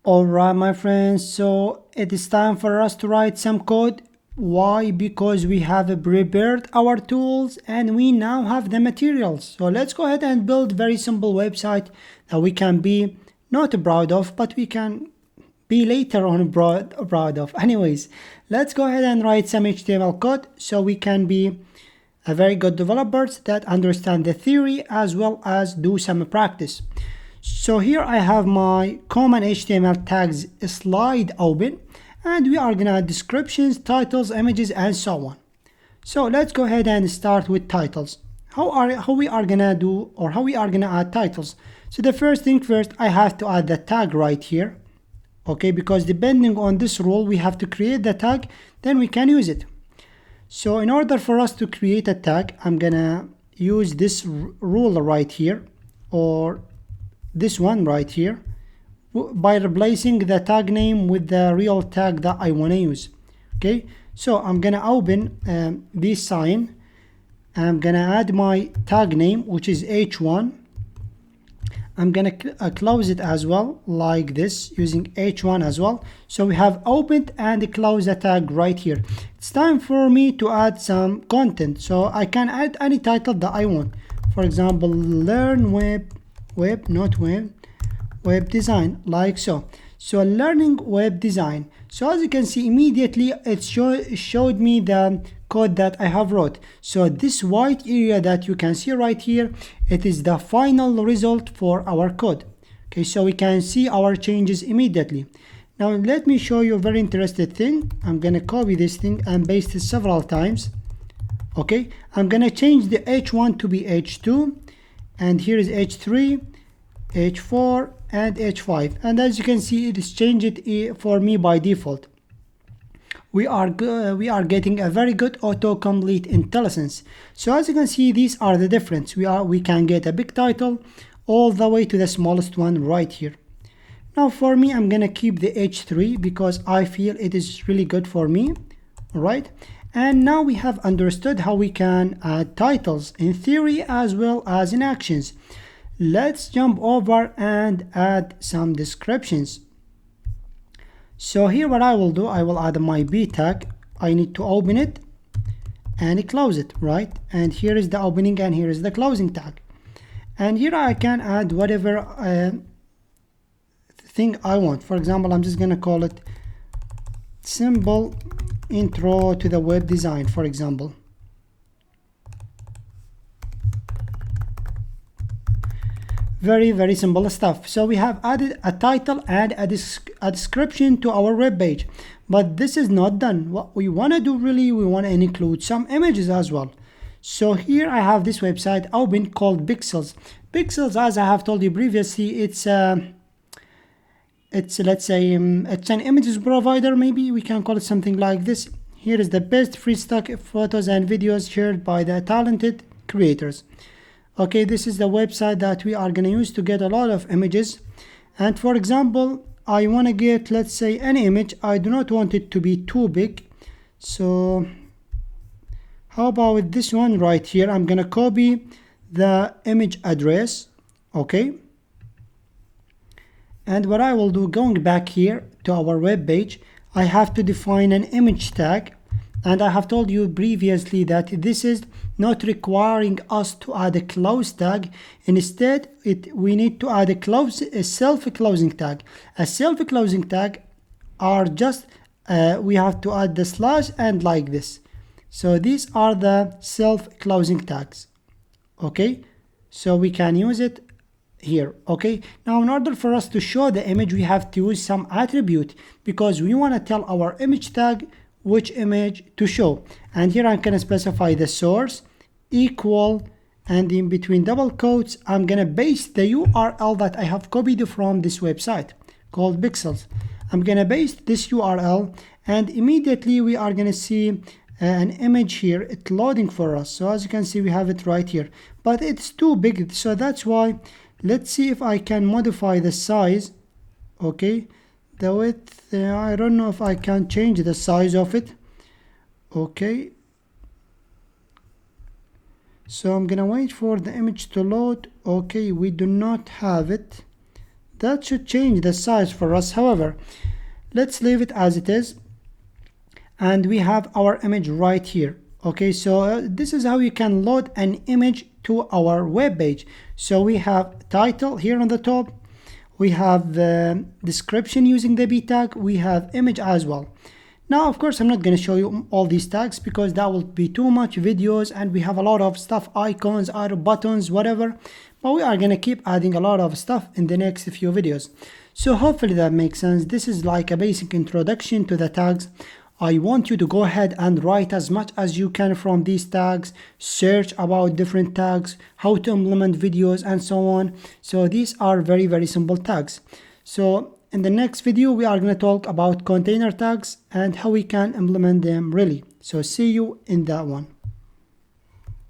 Alright, my friends, so it is time for us to write some code. Why? Because we have prepared our tools and we now have the materials. So let's go ahead and build a very simple website that we can be not proud of, but we can be later on proud of. Anyways, let's go ahead and write some HTML code so we can be a very good developers that understand the theory as well as do some practice. So here I have my common HTML tags slide open, and we are gonna add descriptions, titles, images, and so on. So let's go ahead and start with titles. How we are gonna add titles? So the first thing first, I have to add the tag right here. Okay, because depending on this rule, we have to create the tag, then we can use it. So in order for us to create a tag, I'm gonna use this rule right here, or this one right here, by replacing the tag name with the real tag that I want to use. Okay, so I'm gonna open this sign. I'm gonna add my tag name, which is h1. I'm gonna close it as well, like this, using h1 as well. So we have opened and closed the tag right here. It's time for me to add some content, so I can add any title that I want. For example, learn web design, like so. So learning web design. So as you can see, immediately it showed me the code that I have wrote. So this white area that you can see right here, it is the final result for our code. Okay, so we can see our changes immediately. Now let me show you a very interesting thing. I'm gonna copy this thing and paste it several times. Okay, I'm gonna change the h1 to be h2, and here is h3, h4, and h5, and as you can see, it is changed for me by default. We are getting a very good autocomplete intelligence. So as you can see, these are the difference. We can get a big title all the way to the smallest one right here. Now for me, I'm gonna keep the h3 because I feel it is really good for me. All right, and now we have understood how we can add titles in theory as well as in actions. Let's jump over and add some descriptions. So here what I will do, I will add my b tag. I need to open it and close it, right? And here is the opening and here is the closing tag. And here I can add whatever thing I want. For example, I'm just gonna call it simple intro to the web design, for example. Very simple stuff. So we have added a title and a description to our web page, but this is not done. What we want to do really, we want to include some images as well. So here I have this website open called Pixels. Pixels, as I have told you previously, it's let's say it's an images provider. Maybe we can call it something like this. Here is the best free stock photos and videos shared by the talented creators. Okay, this is the website that we are going to use to get a lot of images. And for example, I want to get, let's say, any image. I do not want it to be too big. So how about this one right here? I'm going to copy the image address. Okay. And what I will do, going back here to our web page, I have to define an image tag. And I have told you previously that this is not requiring us to add a close tag. Instead, we need to add a self-closing tag. A self-closing tag are just, we have to add the slash and like this. So these are the self-closing tags. Okay, so we can use it here. Okay, now in order for us to show the image, we have to use some attribute because we want to tell our image tag which image to show. And here I'm going to specify the source equal, and in between double quotes I'm going to paste the URL that I have copied from this website called Pixels. I'm going to paste this URL, and immediately we are going to see an image here. It's loading for us. So as you can see, we have it right here, but it's too big, so that's why. Let's see if I can modify the size. Okay, the width, I don't know if I can change the size of it. Okay, so I'm gonna wait for the image to load. Okay, we do not have it. that should change the size for us. However, let's leave it as it is, and we have our image right here. Okay, so this is how you can load an image to our web page. So we have title here on the top, we have the description using the b tag, we have image as well. Now, of course, I'm not going to show you all these tags because that will be too much videos, and we have a lot of stuff, icons, arrow buttons, whatever. But we are going to keep adding a lot of stuff in the next few videos. So hopefully that makes sense. This is like a basic introduction to the tags. I want you to go ahead and write as much as you can from these tags, search about different tags, how to implement videos, and so on. So these are very, very simple tags. So in the next video, we are going to talk about container tags and how we can implement them really. So see you in that one.